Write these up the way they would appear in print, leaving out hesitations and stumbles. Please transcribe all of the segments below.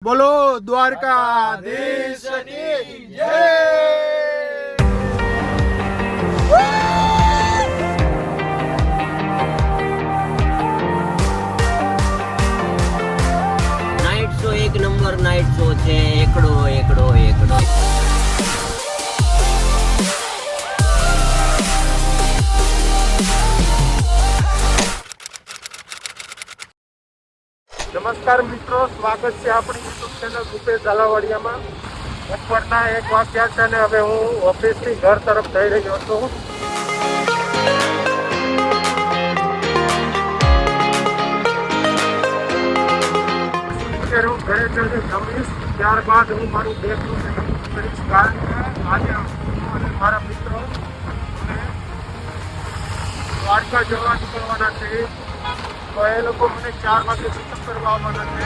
બોલો દ્વારકાધીશની જય। Night show એક નંબર નાઇટ શો છે। એકડો એકડો એકડો નમસ્કાર મિત્રો, સ્વાગત છે આપણી યુટ્યુબ ચેનલ ભૂપેશ ઝાલાવાડિયામાં। બપોરના 1 વાગ્યા છે અને હવે હું ઓફિસથી ઘર તરફ જઈ રહ્યો છું। અત્યારે હું ઘરે જઈને જમીશ, ત્યારબાદ હું મારું બેગનું પેકિંગ કરીશ, કારણ કે આજે હું અને મારા મિત્રો દ્વારકા જવા નીકળવાના છે। તો એ લોકો મને 4 વાગે પિકઅપ કરવા આવવાના છે।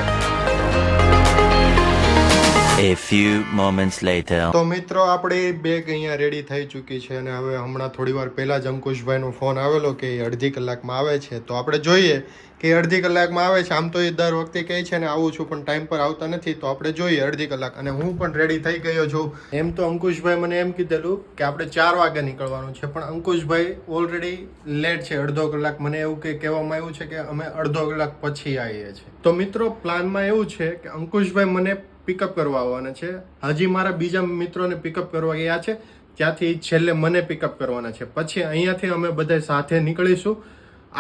A few moments later. તો મિત્રો, આપણી બેગ અહીંયા રેડી થઈ ચૂકી છે અને હવે હમણાં થોડી વાર પહેલા જ અંકુશભાઈનો ફોન આવેલો કે એ અડધી કલાકમાં આવે છે। તો આપણે જોઈએ કે એ અડધી કલાકમાં આવે છે। આમ તો એ દર વખતે કહે છે ને આવું છું, પણ ટાઈમ પર આવતા નથી। તો આપણે જોઈએ અડધી કલાક, અને હું પણ રેડી થઈ ગયો છું। એમ તો અંકુશભાઈ મને એમ કીધેલું કે આપણે 4 વાગે નીકળવાનું છે, પણ અંકુશભાઈ ઓલરેડી લેટ છે અડધો કલાક। મને એવું કે કહેવામાં આવ્યું છે કે અમે અડધો કલાક પછી આવીએ છીએ। તો મિત્રો, પ્લાનમાં એવું છે કે અંકુશભાઈ મને પિકઅપ કરવા આવવાના છે। હજી મારા બીજા મિત્રોને પિકઅપ કરવા ગયા છે, ત્યાંથી છેલ્લે મને પિકઅપ કરવાના છે। પછી અહીંયાથી અમે બધા સાથે નીકળીશું,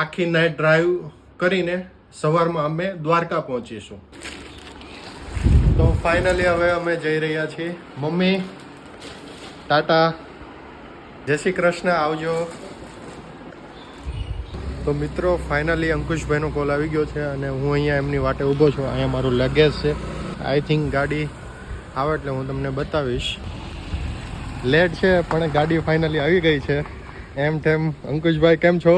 આખી નાઇટ ડ્રાઈવ કરીને સવારમાં અમે દ્વારકા પહોંચીશું। તો ફાઇનલી હવે અમે જઈ રહ્યા છીએ। મમ્મી ટાટા, જય શ્રી કૃષ્ણ, આવજો। તો મિત્રો, ફાઇનલી અંકુશભાઈનો કોલ આવી ગયો છે અને હું અહીંયા એમની વાટે ઊભો છું। અહીંયા મારું લગેજ છે। આઈ થિંક ગાડી આવે એટલે હું તમને બતાવીશ। લેટ છે પણ ગાડી ફાઇનલી આવી ગઈ છે। એમ તેમ અંકુશભાઈ કેમ છો?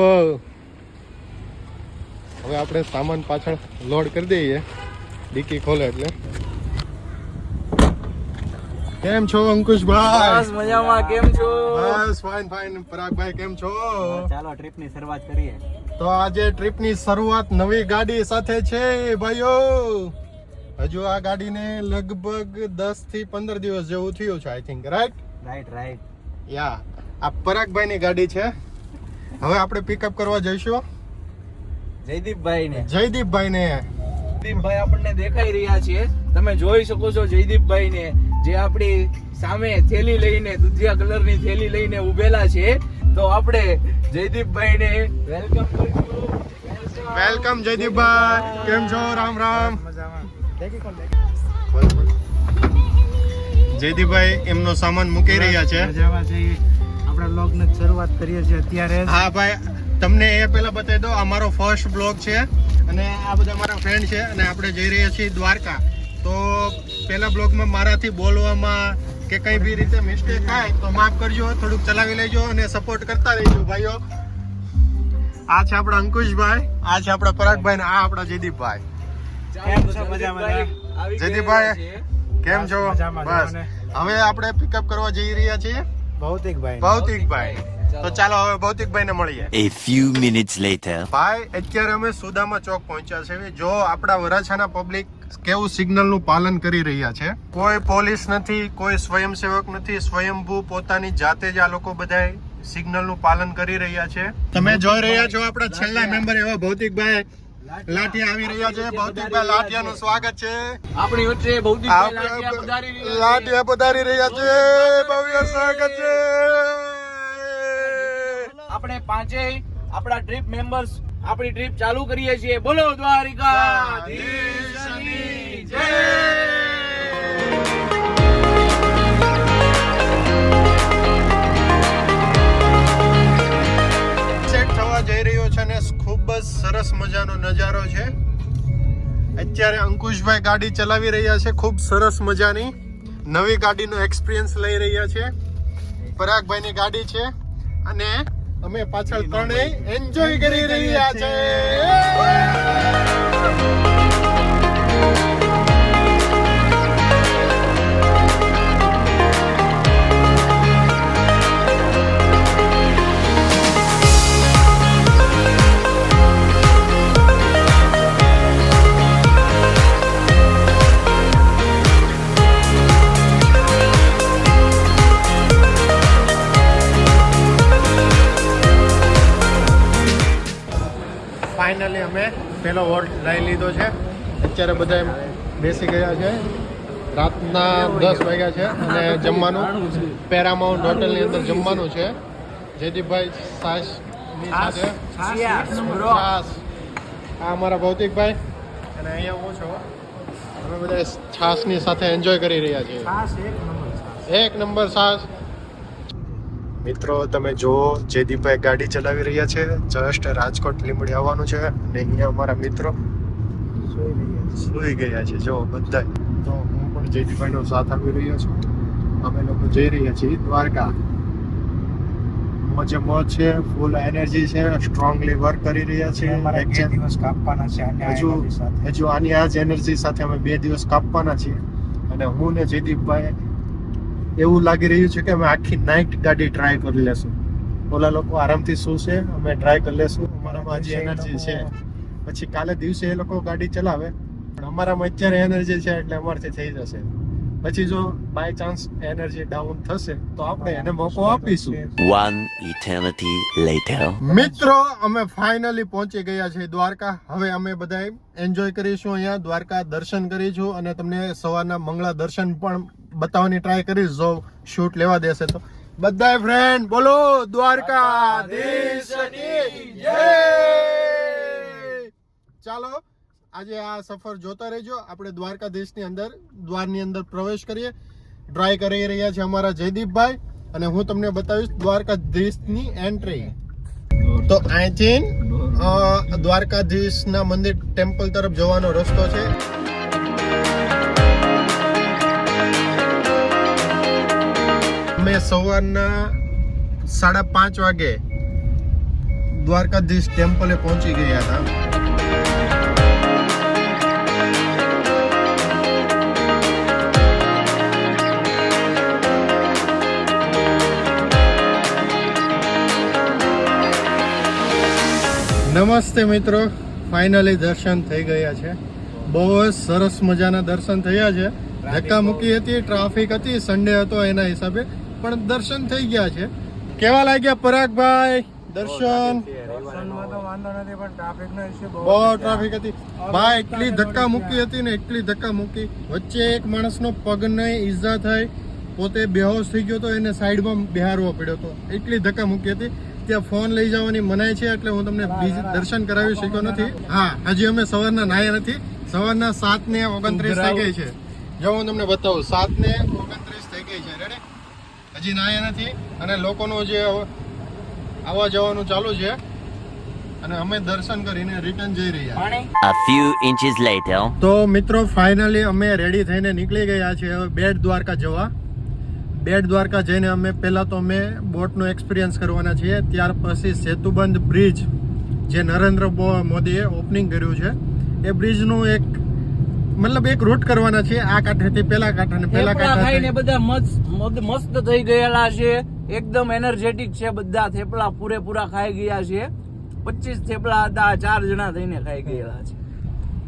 હવે આપણે સામાન પાછળ લોડ કરી દઈએ, ડિક્કી ખોલે એટલે। કેમ છો અંકુશભાઈ? બસ મજામાં, કેમ છો? બસ ફાઇન ફાઇન। પરાગભાઈ કેમ છો? ચાલો ટ્રીપની શરૂઆત કરીએ। તો આજે ટ્રીપની શરૂઆત નવી ગાડી સાથે છે ભાઈઓ। હજુ આ ગાડીને લગભગ 10 થી 15 દિવસ જેવું થયું છે, આઈ થિંક, રાઈટ? રાઈટ યા, આ પરાગભાઈની ગાડી છે। હવે આપણે પિકઅપ કરવા જઈશું જયદીપભાઈને જયદીપભાઈ આપણને દેખાઈ રહ્યા છે। તમે જોઈ શકો છો જયદીપભાઈને, જે આપણી સામે થેલી લઈને, દૂધિયા કલરની થેલી લઈને ઉભેલા છે। તો આપણે જયદીપભાઈને વેલકમ કરીશું। વેલકમ જયદીપભાઈ, કેમ છો? રામ રામ। જયદીપભાઈ એમનો સામાન મૂકી રહ્યા છે। આપણા બ્લોગની શરૂઆત કરીએ છીએ અત્યારે। હા ભાઈ, તમને એ પહેલા બતાવી દો, આ મારો ફર્સ્ટ બ્લોગ છે અને આ બધા મારા ફ્રેન્ડ છે અને આપણે જઈ રહ્યા છીએ દ્વારકા। તો પહેલા બ્લોગમાં મારાથી બોલવામાં કે કઈ બી રીતે મિસ્ટેક થાય તો માફ કરજો, થોડુંક ચલાવી લેજો અને સપોર્ટ કરતા રહેજો ભાઈઓ। આ છે આપણા અંકુશભાઈ, આ છે આપણા પરાગભાઈ ને આ આપણા જયદીપભાઈ। જયદીપભાઈ કેમ છો? બસ હવે આપણે પિકઅપ કરવા જઈ રહ્યા છીએ ભૌતિકભાઈ। તો ચાલો હવે ભૌતિકભાઈ ને મળીએ। A few minutes later. ભાઈ, અત્યારે અમે સુદામા ચોક પહોંચ્યા છે। જો આપણા વરાછાના પબ્લિક કેવું સિગ્નલ નું પાલન કરી રહ્યા છે। કોઈ પોલીસ નથી, કોઈ સ્વયંસેવક નથી, સ્વયંભૂ પોતાની જાતે જ આ લોકો બધા સિગ્નલ નું પાલન કરી રહ્યા છે। તમે જોઈ રહ્યા છો આપણા છેલ્લા મેમ્બર એવા ભૌતિકભાઈ લાઠિયા આવી રહ્યા છે। ભૌતિકભાઈ લાઠિયાનું સ્વાગત છે આપણી વચ્ચે ભૌતિકભાઈ લાઠિયા પધારી રહ્યા છે। ભવ્ય સ્વાગત છે। આપણે પાંચેય આપણા ટ્રીપ મેમ્બર્સ આપણી ટ્રીપ ચાલુ કરીએ છીએ। બોલો દ્વારિકાધીશની જય। સેટ થવા જઈ રહ્યો છે અને ખૂબ જ સરસ મજાનો નજારો છે। અત્યારે અંકુશભાઈ ગાડી ચલાવી રહ્યા છે, ખૂબ સરસ મજાની નવી ગાડીનો એક્સપિરિયન્સ લઈ રહ્યા છે। પરાગભાઈની ગાડી છે અને અમે પાછળ ત્રણેય એન્જોય કરી રહ્યા છે। પહેલો વોટ લઈ લીધો છે. અત્યારે બધા બેસી ગયા છે. રાતના 10 વાગ્યા છે અને જમવાનું પેરામાઉન્ટ હોટલની અંદર જમવાનું છે. જયદીપભાઈ છાશની સાથે છાશ. આ અમારા ભૌતિકભાઈ અને અહીંયા હું છું. અમે બધા છાશની સાથે એન્જોય કરી રહ્યા છીએ. એક નંબર છાશ. મિત્રો તમે જુઓ જયદીપભાઈ ગાડી ચલાવી રહ્યા છે. જસ્ટ રાજકોટ લીંબડી આવવાનું છે અને અહીંયા અમારા મિત્રો સુઈ ગયા છે. જો બધા. તો હું પણ જયદીપભાઈનો સાથ આપી રહ્યો છું. અમે લોકો જઈ રહ્યા છીએ દ્વારકા. મોજે મોજ છે, ફૂલ એનર્જી છે, સ્ટ્રોંગલી વર્ક કરી રહ્યા છીએ. દિવસ કાપવાના છે હજુ આની આ જ એનર્જી સાથે અમે 2 દિવસ કાપવાના છીએ. અને હું ને જયદીપભાઈ એવું લાગી રહ્યું છે કે અમે આખી નાઇટ ગાડી ટ્રાય કરી લેશું. ઓલા લોકો આરામથી શું છે, અમે ટ્રાય કરી લેશું. અમારામાં હજી એનર્જી છે. પછી કાલે દિવસે એ લોકો ગાડી ચલાવે, પણ અમારામાં અત્યારે એનર્જી છે એટલે અમારથી થઈ જશે. પછી જો બાય ચાન્સ એનર્જી ડાઉન થશે તો આપણે એને મોકો આપીશું. One eternity later. મિત્રો અમે ફાઇનલી પહોંચી ગયા છે દ્વારકા. હવે અમે બધા એન્જોય કરીશું અહીંયા દ્વારકા, દર્શન કરીશું અને તમને સવારના મંગળા દર્શન પણ બતાવવાની ટ્રાય કરીશ જો શૂટ લેવા દેશે તો. બધા ફ્રેન્ડ બોલો દ્વારકાધીશની જય. ચાલો આજે આ સફર જોતા રહેજો. આપણે દ્વારકાધીશની અંદર દ્વારની અંદર પ્રવેશ કરીએ. ટ્રાય કરી રહ્યા છે અમારા જયદીપભાઈ અને હું તમને બતાવીશ દ્વારકાધીશની એન્ટ્રી. તો અહીંથી દ્વારકાધીશના મંદિર ટેમ્પલ તરફ જવાનો રસ્તો છે. અમે સવારના 5:30 વાગે દ્વારકાધીશ ટેમ્પલે પહોંચી ગયા હતા. નમસ્તે મિત્રો, ફાઇનલી દર્શન થઈ ગયા છે. બહુ જ સરસ મજાના દર્શન થયા છે. ધક્કા મૂકી હતી, ટ્રાફિક હતી, સન્ડે હતો એના હિસાબે, પણ દર્શન થઈ ગયા છે. કેવા લાગ્યા પરાગભાઈ દર્શન? બહુ ટ્રાફિક હતી ભાઈ. એટલી ધક્કા મૂકી હતી ને, એટલી ધક્કા મૂકી. વચ્ચે એક માણસનો પગને ઈજા થઈ, પોતે બેહોશ થઈ ગયો તો એને સાઈડમાં બેહારવો પડ્યો હતો. એટલી ધક્કા મૂકી હતી. ત્યાં ફોન લઈ જવાની મનાઈ છે એટલે હું તમને દર્શન કરાવી શક્યો નથી. હા, હજી અમે સવારના નાહ્યા નથી. સવારના 7:29 થઈ ગઈ છે. જો હું તમને બતાવું, 7:29 થઈ ગઈ છે. રેડી? હજી નાહ્યા નથી અને લોકોનું જે આવવા જવાનું ચાલુ છે અને અમે દર્શન કરીને રિટર્ન જઈ રહ્યા. A few inches later. તો મિત્રો ફાઇનલી અમે રેડી થઈને નીકળી ગયા છીએ હવે બેટ દ્વારકા જવા. બેટ દ્વારકા જઈને અમે પહેલાં તો અમે બોટનો એક્સપિરિયન્સ કરવાના છીએ. ત્યાર પછી સેતુબંધ બ્રિજ જે નરેન્દ્ર મોદીએ ઓપનિંગ કર્યું છે એ બ્રિજનું એક રૂટ કરવાના છે. આ કાંઠેથી પેલા કાંઠે ને પેલા કાંઠે ખાઈને બધા મસ્ત થઈ ગયેલા છે. એકદમ એનર્જેટિક છે. બધા થેપલા પૂરેપૂરા ખાઈ ગયા છે. 25 થેપલા હતા, 4 જણા થઈને ખાઈ ગયેલા છે.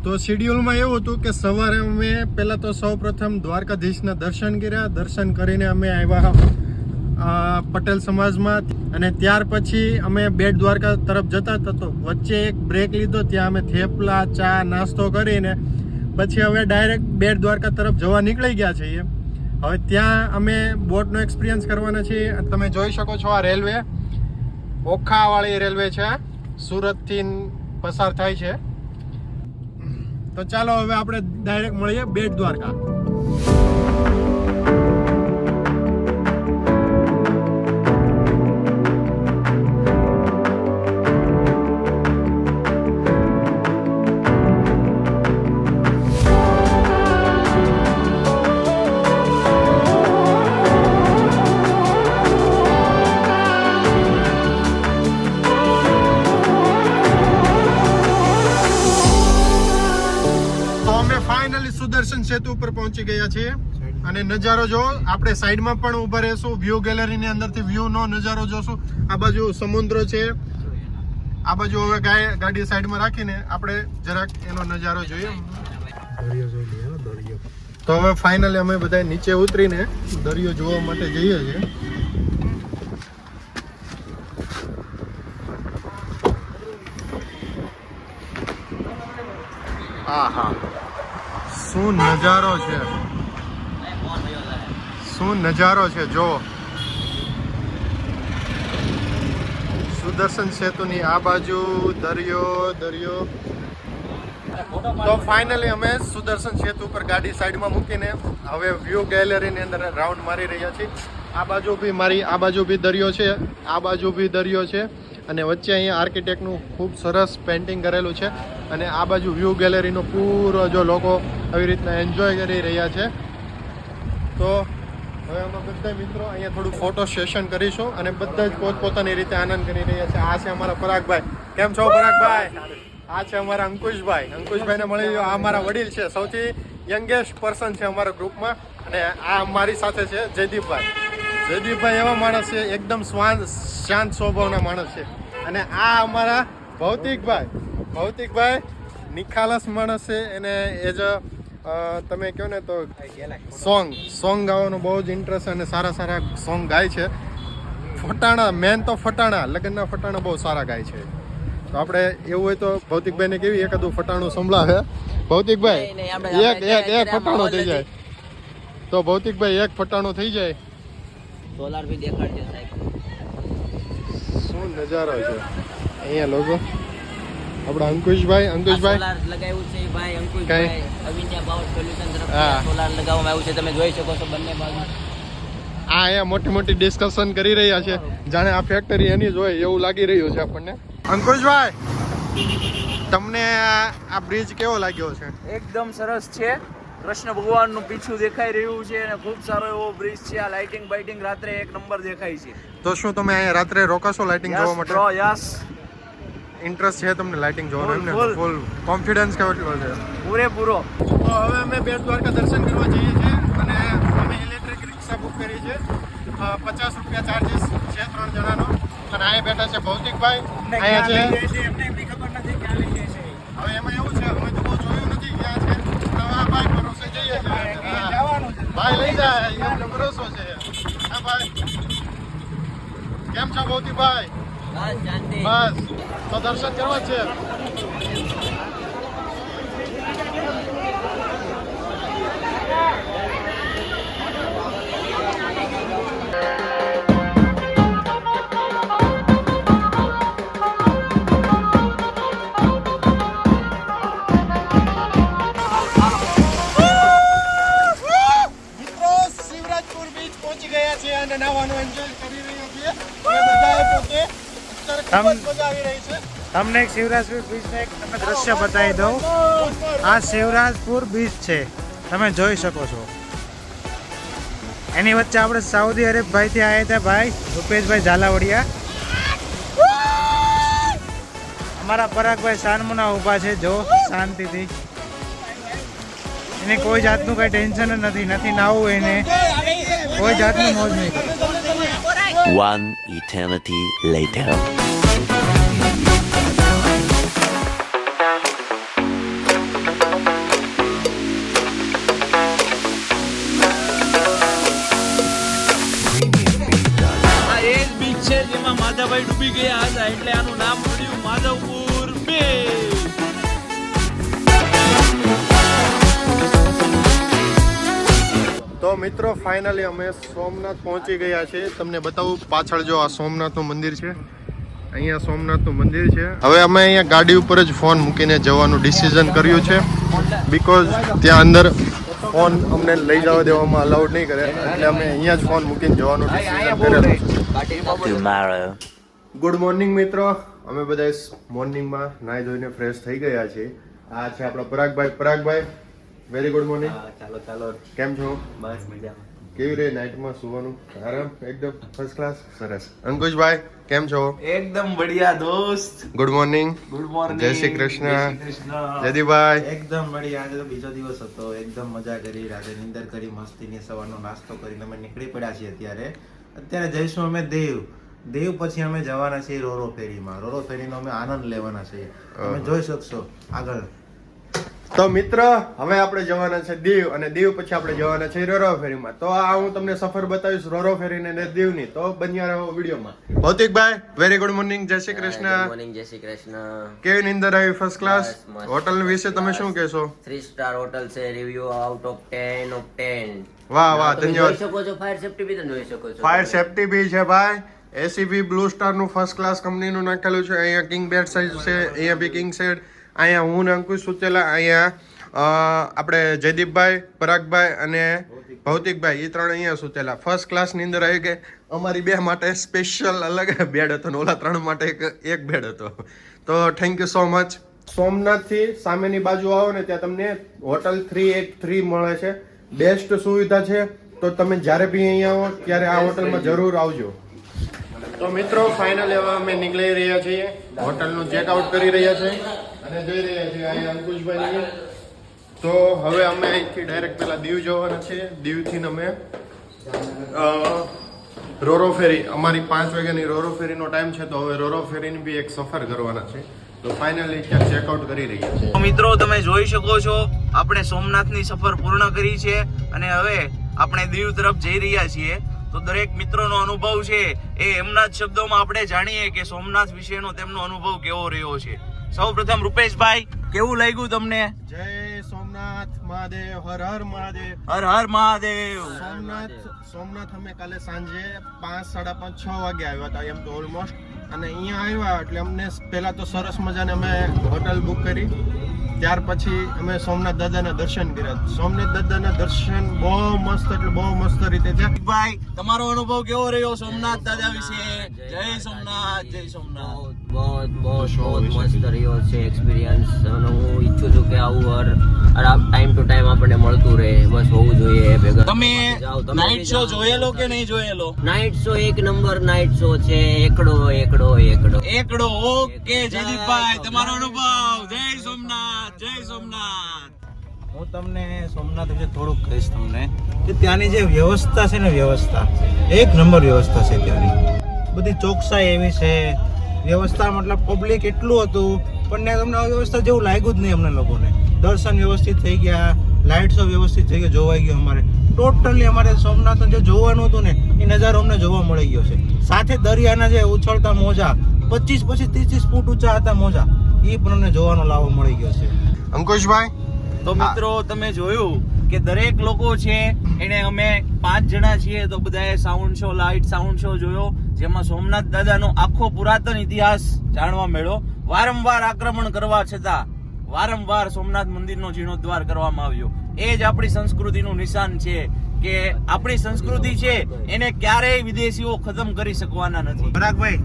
તો શેડ્યુલમાં એવું હતું કે સવારે અમે પહેલાં તો સૌપ્રથમ દ્વારકાધીશના દર્શન કર્યા. દર્શન કરીને અમે આવ્યા પટેલ સમાજમાં અને ત્યાર પછી અમે બેટ દ્વારકા તરફ જતા હતા. તો વચ્ચે એક બ્રેક લીધો, ત્યાં અમે થેપલા, ચા, નાસ્તો કરીને પછી હવે ડાયરેક્ટ બેટ દ્વારકા તરફ જવા નીકળી ગયા છીએ. હવે ત્યાં અમે બોટનો એક્સપિરિયન્સ કરવાના છીએ. તમે જોઈ શકો છો આ રેલવે ઓખાવાળી રેલવે છે, સુરતથી પસાર થાય છે. તો ચાલો હવે આપણે ડાયરેક્ટ મળીએ બેટ દ્વારકા. સુદર્શન સેતુ ઉપર પહોંચી ગયા છીએ અને નજારો જો આપણે સાઈડમાં પણ ઊભા રહેશું. વ્યૂ ગેલેરીની અંદરથી વ્યૂનો નજારો જોશું. આ બાજુ સમુદ્ર છે, આ બાજુ હવે ગાડી સાઈડમાં રાખીને આપણે જરાક એનો નજારો જોઈએ. તો હવે ફાઇનલી અમે બધા નીચે ઉતરીને દરિયો જોવા માટે જઈએ છીએ. આહા શું નજારો છે, શું નજારો છે જો. સુદર્શન સેતુની આ બાજુ દરિયો. તો ફાઇનલી અમે સુદર્શન સેતુ પર ગાડી સાઈડમાં મૂકીને હવે વ્યૂ ગેલેરીની અંદર રાઉન્ડ મારી રહ્યા છીએ. આ બાજુ બી દરિયો છે, આ બાજુ બી દરિયો છે અને વચ્ચે અહીંયા આર્કિટેક્ટનું ખૂબ સરસ પેઇન્ટિંગ કરેલું છે અને આ બાજુ વ્યૂ ગેલેરીનો પૂરો જો લોકો આવી રીતના એન્જોય કરી રહ્યા છે. તો હવે અમે બધા મિત્રો અહીંયા થોડું ફોટો સેશન કરીશું અને બધા જ પોતપોતાની રીતે આનંદ કરી રહ્યા છે. આ છે અમારા પરાગભાઈ. કેમ છો પરાગભાઈ? આ છે અમારા અંકુશભાઈને મળી ગયો. આ અમારા વડીલ છે, સૌથી યંગેસ્ટ પર્સન છે અમારા ગ્રુપમાં. અને આ મારી સાથે છે જયદીપભાઈ એવા માણસ છે, એકદમ શાંત સ્વભાવના માણસ છે. અને આ અમારા ભૌતિકભાઈ નિખાલસ માણસ છે. એને એજ તમે કહો ને તો સોંગ ગાવાનો બહુ જ ઇન્ટરેસ્ટ અને સારા સોંગ ગાય છે. ફટાણા લગ્નના ફટાણા બહુ સારા ગાય છે. તો આપણે એવું હોય તો ભૌતિકભાઈને કેવી એકાદું ફટાણું સંભળાવે. ભૌતિકભાઈ એક ફટાણું થઈ જાય તો ભૌતિકભાઈ એક ફટાણું થઈ જાય. સોલાર બી દેખાડજો સાહેબ. શું નજારો છે અહીંયા લોકો. આપણા અંકુશભાઈ સોલાર લગાવ્યું છે ભાઈ અંકુશભાઈ અવિન્યા પાવર સોલ્યુશન તરફથી સોલાર લગાવવામાં આવ્યું છે. તમે જોઈ શકો છો બંને બાજુ. આ અહીંયા મોટી ડિસ્કશન કરી રહ્યા છે, જાણે આ ફેક્ટરી એની જ હોય એવું લાગી રહ્યું છે આપણને. અંકુશભાઈ, તમને આ બ્રિજ કેવો લાગ્યો છે? એકદમ સરસ છે. કૃષ્ણ ભગવાનનું પીછું દેખાઈ રહ્યું છે અને ખૂબ સારો એવો બ્રિજ છે. આ લાઇટિંગ બાઇટિંગ રાત્રે એક નંબર દેખાય છે. તો શું તમે અહીંયા રાત્રે રોકાશો લાઇટિંગ જોવા માટે? યસ. ઇન્ટરેસ્ટ છે તમને લાઇટિંગ જોવાનો? એમને ફૂલ કોન્ફિડન્સ કેટલો છે? પૂરેપૂરો. તો હવે અમે બેટ દ્વારકા દર્શન કરવા જઈએ છીએ અને અમે ઇલેક્ટ્રિક રિક્ષા બુક કરી છે. 50 રૂપિયા ચાર્જીસ છે 3 જણાનો. અને અહીંયા બેઠા છે ભૌતિકભાઈ. અહીંયા છે હવે એમાં એવું છે, અમે તો બહુ જોયું નથી ક્યાં છે. આ ભાઈ ભરોસે જઈએ છીએ. ભાઈ લઈ જાય, એમને ભરોસો છે. હા ભાઈ, કેમ છો ભૌતિકભાઈ? બસ શાંતિ. બસ તો દર્શન કરવા છે. શિવરાજપુર બીચ પહોંચી ગયા છે અને નાવાનું એન્જોય કરી રહ્યા છીએ. અમે બધાએ પોતે અત્યારે ખૂબ જ મજા આવી રહી છે. તમને એક શિવરાજપુર બીચનું એક તમે દ્રશ્ય બતાવી દઉં. આ શિવરાજપુર બીચ છે, તમે જોઈ શકો છો. એની વચ્ચે આપણે સાઉદી અરેબભાઈથી આવ્યા હતા ભાઈ રૂપેશભાઈ ઝાલાવડિયા. અમારા પરાગભાઈ સાનમુના ઊભા છે, જો શાંતિથી. એને કોઈ જાતનું કઈ ટેન્શન જ નથી નાવું, એને કોઈ જાતનું મોજ નહીં કરે. One eternity later. આ એ જ બીચ છે જેમાં માધવભાઈ ડૂબી ગયા હતા, એટલે આનું નામ પડ્યું માધવપુર બીચ. તો મિત્રો ફાઇનલી અમે સોમનાથ પહોંચી ગયા છે. તમને બતાવું પાછળ જો આ સોમનાથનું મંદિર છે. અહીંયા સોમનાથનું મંદિર છે. હવે અમે અહીંયા ગાડી ઉપર જ ફોન મૂકીને જવાનું ડિસિઝન કર્યું છે, બીકોઝ ત્યાં અંદર ફોન અમને લઈ જવા દેવામાં અલાઉડ નહીં કરે, એટલે અમે અહીંયા જ ફોન મૂકીને જવાનું ડિસિઝન કરેલું છે. Tomorrow. ગુડ મોર્નિંગ મિત્રો, અમે બધા મોર્નિંગમાં નાહી ધોઈને ફ્રેશ થઈ ગયા છીએ. આ છે આપણા પરાગભાઈ. Very good morning. ચાલો. કેમ છો? બસ મજામાં. કેવી રહી નાઇટમાં સુવાનું? આરામ? એકદમ ફર્સ્ટ ક્લાસ. સરસ. અંકુશભાઈ કેમ છો? એકદમ બઢિયા દોસ્ત. Good morning. Good morning. જય શ્રી કૃષ્ણ. જયદીપભાઈ એકદમ મળી. આજે તો બીજો દિવસ હતો, એકદમ મજા કરી, રાતે નીંદર કરી, મસ્તીની સવારનો નાસ્તો કરીને અમે નીકળી પડ્યા છીએ. અત્યારે જઈશું અમે દેવ પછી અમે જવાના છીએ રોરો ફેરીમાં. રોરો ફેરીનો અમે આનંદ લેવાના છીએ. તમે જોઈ શકશો આગળ. તો મિત્ર હવે આપણે જવાના છે દીવ અને દીવ પછી આપણે જવાના છે રોરો ફેરીમાં. તો આ હું તમને સફર બતાવીશ રોરો ફેરીને ને દીવની. તો બન્યા રહો વિડીયોમાં. ભૌતિકભાઈ વેરી ગુડ મોર્નિંગ, જય શ્રી કૃષ્ણ. મોર્નિંગ, જય શ્રી કૃષ્ણ. કેવી નિંદર આવી? First class. મસ્ત. હોટલ વિશે તમે શું કહેશો? 3 સ્ટાર હોટલ છે, રિવ્યુ આઉટ ઓફ 10 ઓફ 10. વાહ વાહ, તમે ધન્યવાદ. જોઈ શકો છો, ફાયર સેફ્ટી બી તમે જોઈ શકો છો. ફાયર સેફ્ટી બી છે ભાઈ. એસીબી બ્લુ સ્ટાર નું ફર્સ્ટ ક્લાસ કંપનીનું નાખેલું છે. અહીંયા કિંગ બેડ સાઇઝ છે, અહીંયા બી કિંગ સેડ. અહીંયા હું ને અંકુશ સુચેલા, અહીંયા આપણે જયદીપભાઈ, પરાગભાઈ અને ભૌતિકભાઈ એ ત્રણ અહીંયા સુતેલા. ફર્સ્ટ ક્લાસની અંદર આવી કે અમારી બે માટે સ્પેશિયલ અલગ બેડ હતો ને ઓલા ત્રણ માટે એક બેડ હતો. તો થેન્ક યુ સો મચ. સોમનાથથી સામેની બાજુ આવો ને ત્યાં તમને હોટલ 383 મળે છે. બેસ્ટ સુવિધા છે. તો તમે જ્યારે બી અહીંયા આવો ત્યારે આ હોટલમાં જરૂર આવજો. તો મિત્રો ફાઇનલી હવે અમે નીકળી રહ્યા છીએ, હોટલનું ચેકઆઉટ કરી રહ્યા છે અને જઈ રહ્યા છીએ અહીંયા અંકુશભાઈ. તો હવે અમે અહીંથી ડાયરેક્ટ પેલા દીવ જવાના છીએ. દીવથી અમે રોરો ફેરી, અમારી 5 વાગ્યાની રોરો ફેરીનો ટાઈમ છે. તો હવે રોરો ફેરીની બી એક સફર કરવાના છે. તો ફાઇનલી ત્યાં ચેકઆઉટ કરી રહ્યા છે. મિત્રો તમે જોઈ શકો છો આપણે સોમનાથની સફર પૂર્ણ કરી છે અને હવે આપણે દીવ તરફ જઈ રહ્યા છીએ. તો દરેક મિત્રોનો અનુભવ છે એ એમના જ શબ્દોમાં આપણે જાણીએ કે સોમનાથ વિશેનો તેમનો અનુભવ કેવો રહ્યો છે. સૌપ્રથમ રૂપેશભાઈ, કેવું લાગ્યું તમને? જય સોમનાથ મહાદેવ, હર હર મહાદેવ. હર હર મહાદેવ. સોમનાથ અમે કાલે સાંજે 5, 5:30, 6 વાગે આવ્યા હતા એમ તો ઓલમોસ્ટ. અને અહીંયા આવ્યા એટલે અમને પહેલા તો સરસ મજાને અમે હોટલ બુક કરી. ત્યાર પછી અમે સોમનાથ દાદાના દર્શન કર્યા. સોમનાથ દાદાના દર્શન બહુ મસ્ત, એટલે બહુ મસ્ત રીતે છે. ભાઈ, તમારો અનુભવ કેવો રહ્યો સોમનાથ દાદા વિશે? જય સોમનાથ, જય સોમનાથ. બહુ મસ્ત રહ્યો છે એક્સપિરિયન્સ. અને હું ઈચ્છું છું કે આવું ટાઈમ ટુ ટાઈમ આપણને મળતું રહે. બસ હોવું જોઈએ ભેગા. તમે જાઓ, નાઇટ શો જોયેલો કે નહીં જોયેલો? નાઇટ શો એક નંબર નાઇટ શો છે. એકડો. ઓકે જયદીપભાઈ, તમારો અનુભવ. જય સોમનાથ, જય સોમનાથ. હું તમને સોમનાથ વિશે થોડુંક કહીશ તમને કે ત્યાંની જે વ્યવસ્થા છે ને, વ્યવસ્થા એક નંબર વ્યવસ્થા છે ત્યાંની. બધી ચોકસાઈ એવી છે. વ્યવસ્થા મતલબ પબ્લિક એટલું હતું પણ ત્યાં તમને અવ્યવસ્થા જેવું લાગ્યું જ નહીં અમને લોકોને. દર્શન વ્યવસ્થિત થઈ ગયા, લાઇટ શો વ્યવસ્થિત થઈ ગયો, જોવાઈ ગયો. અમારે ટોટલી અમારે સોમનાથનું જે જોવાનું હતું ને એ નજારો અમને જોવા મળી ગયો છે. સાથે દરિયાના જે ઉછળતા મોજા 25 પછી 30 ફૂટ ઊંચા હતા મોજા, એ પણ અમને જોવાનો લાવો મળી ગયો છે. અંકુશભાઈ, તો મિત્રો તમે જોયું કે દરેક લોકો છે એને અમે 5 જણા છીએ તો બધાએ sound show, light sound show જોયો, જેમાં સોમનાથ દાદાનો આખો પુરાતન ઇતિહાસ જાણવા મળ્યો. વારંવાર આક્રમણ કરવા છતાં વારંવાર સોમનાથ મંદિરનો જીર્ણોદ્ધાર કરવામાં આવ્યો. એ જ આપણી સંસ્કૃતિનું નિશાન છે કે આપણી સંસ્કૃતિ છે એને ક્યારેય વિદેશીઓ ખતમ કરી શકવાના નથી. પરાગભાઈ,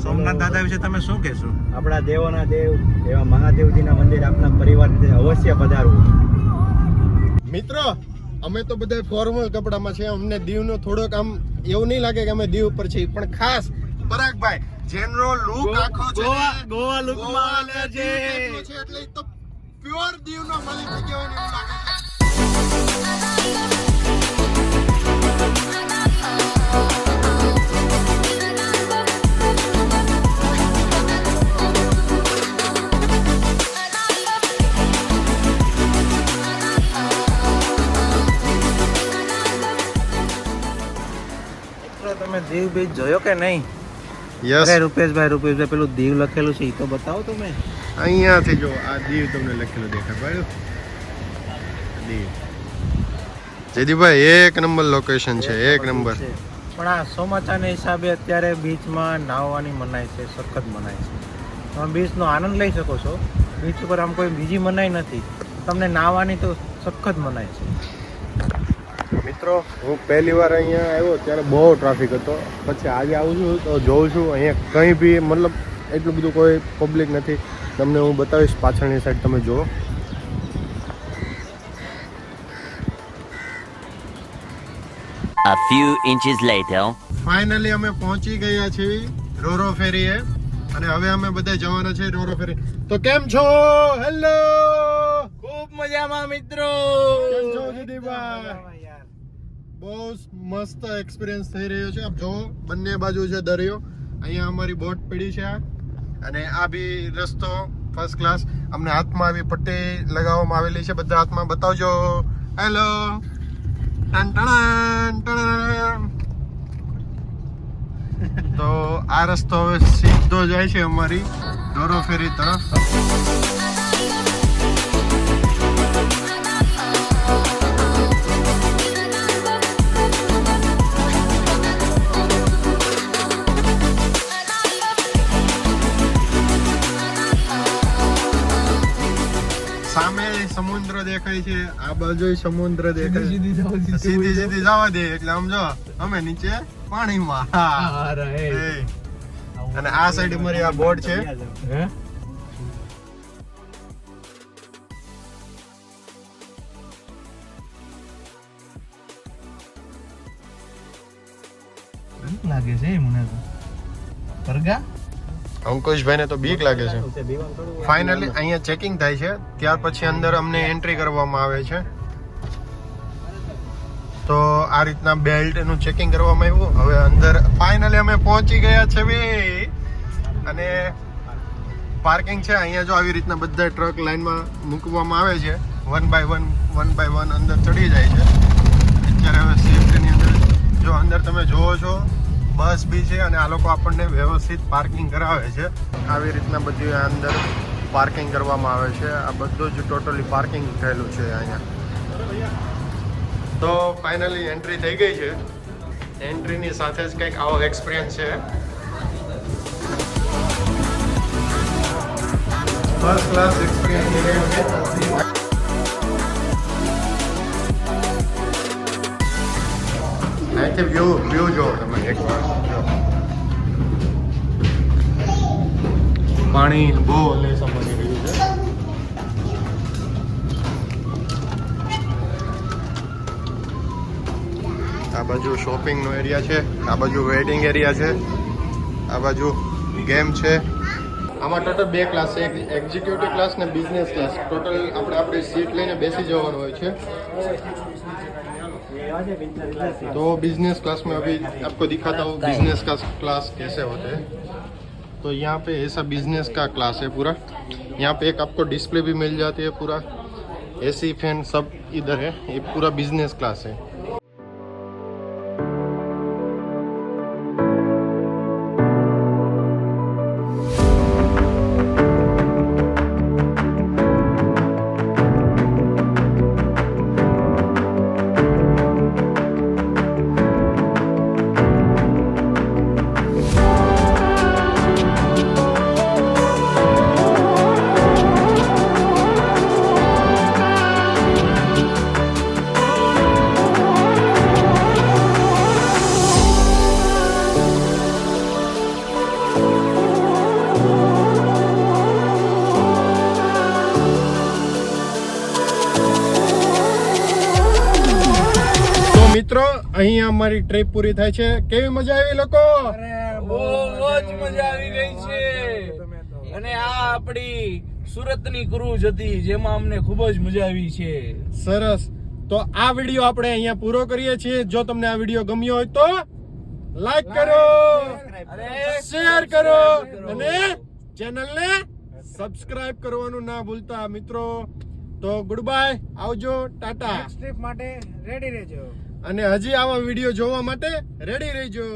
સોમનાથ દાદા વિશે તમે શું કહેશો? આપણા દેવોના દેવ એવા મહાદેવજીના મંદિર આપના પરિવાર અવશ્ય પધારવું. મિત્રો અમે તો બધા ફોર્મલ કપડામાં છે. અમને દીવનો થોડોક આમ એવું નહીં લાગે કે અમે દીવ પર છીએ, પણ ખાસ પરાગભાઈ જેનો લુક આખો છે, ગોવા લુકમાં આવે છે એટલે તો પ્યોર દીવનો માલિક કહેવાય એવું લાગે છે. તમે દીવ બીચ જોયો કે નહીં? યસ, અરે રૂપેશભાઈ પેલું દીવ લખેલું છે એ તો બતાવો તમે. અહીંયાથી જો આ દીવ તમને લખેલું દેખાય ભાઈ. દીવ જયદીપભાઈ એક નંબર લોકેશન છે, એક નંબર. પણ આ ચોમાસાના હિસાબે અત્યારે બીચમાં નાહવાની મનાઈ છે, સખત મનાઈ છે. તમે બીચનો આનંદ લઈ શકો છો. બીચ ઉપર આમ કોઈ બીજી મનાઈ નથી, તમને નાહવાની તો સખત મનાઈ છે. મિત્રો હું પહેલી વાર અહીંયા આવ્યો ત્યારે બહુ ટ્રાફિક હતો. પછી આજે આવું છું તો જોઉં છું અહીંયા કંઈ બી મતલબ એટલું બધું કોઈ પબ્લિક નથી. તમને હું બતાવીશ પાછળની સાઈડ, તમે જુઓ. A few inches later. Finally અમે પહોંચી ગયા છીએ રોરો ફેરીએ અને હવે અમે બધા જવાના છે રોરો ફેરી. તો કેમ છો? હેલો, ખૂબ મજામાં મિત્રો. કેમ છો જયદીપભાઈ? બહુ મસ્ત એક્સપિરિયન્સ થઈ રહ્યો છે. આપ જો બંને બાજુ છે દરિયો. અહીંયા અમારી બોટ પડી છે અને આ બી રસ્તો ફર્સ્ટ ક્લાસ. અમને હાથમાં આવી પટ્ટી લગાવવામાં આવેલી છે. બધા હાથમાં બતાવજો. હેલો. ટન ટણ ટણ. તો આ રસ્તો હવે સીધો જાય છે અમારી ડોરો ફેરી તરફ. સામે સમુદ્ર દેખાય છે, આ બાજુ સમુદ્ર દેખાય છે. સીધી સીધી જવા દે એટલે આમ જો અમે નીચે પાણીમાં. એ. અને આ સાઈડ અમારી આ બોર્ડ છે. લાગે છે મને તો પરગા અંકુશભાઈ ને તો બીક લાગે છે. ફાઇનલી અહીંયા ચેકિંગ થાય છે, ત્યાર પછી અંદર અમને એન્ટ્રી કરવામાં આવે છે. તો આ રીતના બેલ્ટ નું ચેકિંગ કરવામાં આવ્યું. હવે અંદર ફાઇનલી અમે પહોંચી ગયા છે બી. અને પાર્કિંગ છે અહીંયા. જો આવી રીતના બધા ટ્રક લાઈનમાં મૂકવામાં આવે છે. વન બાય વન અંદર ચડી જાય છે. અત્યારે હવે સેફ્ટીની અંદર જો અંદર તમે જોવો છો બસ બી છે અને આ લોકો આપણને વ્યવસ્થિત પાર્કિંગ કરાવે છે. આવી રીતના બધી અંદર પાર્કિંગ કરવામાં આવે છે. આ બધું જ ટોટલી પાર્કિંગ થયેલું છે અહીંયા. તો ફાઇનલી એન્ટ્રી થઈ ગઈ છે. એન્ટ્રીની સાથે જ કંઈક આવો એક્સપિરિયન્સ છે. ફર્સ્ટ ક્લાસ એક્સપિરિયન્સ છે. અહીંથી વ્યૂ જો તમે એકવાર. પાણી બહુ લેસા બની રહ્યું છે. આ બાજુ શોપિંગ નો એરિયા છે, આ બાજુ વેઇટિંગ એરિયા છે, આ બાજુ ગેમ છે. આમાં ટોટલ 2 ક્લાસ છે, એક એક્ઝિક્યુટિવ ક્લાસ ને બિઝનેસ ક્લાસ. ટોટલ આપણે આપણી સીટ લઈને બેસી જવાનું હોય છે. तो बिजनेस क्लास में अभी आपको दिखाता हूँ बिजनेस का क्लास कैसे होते हैं. तो यहाँ पे ऐसा बिजनेस का क्लास है पूरा. यहाँ पे एक आपको डिस्प्ले भी मिल जाती है पूरा. एसी फैन सब इधर है. ये पूरा बिजनेस क्लास है. મિત્રો અહીંયા અમારી ટ્રીપ પૂરી થાય છે. કેવી મજા આવી લોકો? બહુ જ મજા આવી ગઈ છે. અને આ આપણી સુરતની ક્રૂઝ હતી જેમાં અમને ખૂબ જ મજા આવી છે. સરસ. તો આ વિડીયો આપણે અહીંયા પૂરો કરીએ છીએ. જો તમને આ વિડીયો ગમ્યો હોય તો લાઈક કરો, શેર કરો અને ચેનલને સબસ્ક્રાઇબ કરવાનું ના ભૂલતા મિત્રો. તો ગુડ બાય, આવજો, ટાટા. ટ્રીપ માટે રેડી રહેજો અને હજી આવા વિડીયો જોવા માટે રેડી રહેજો.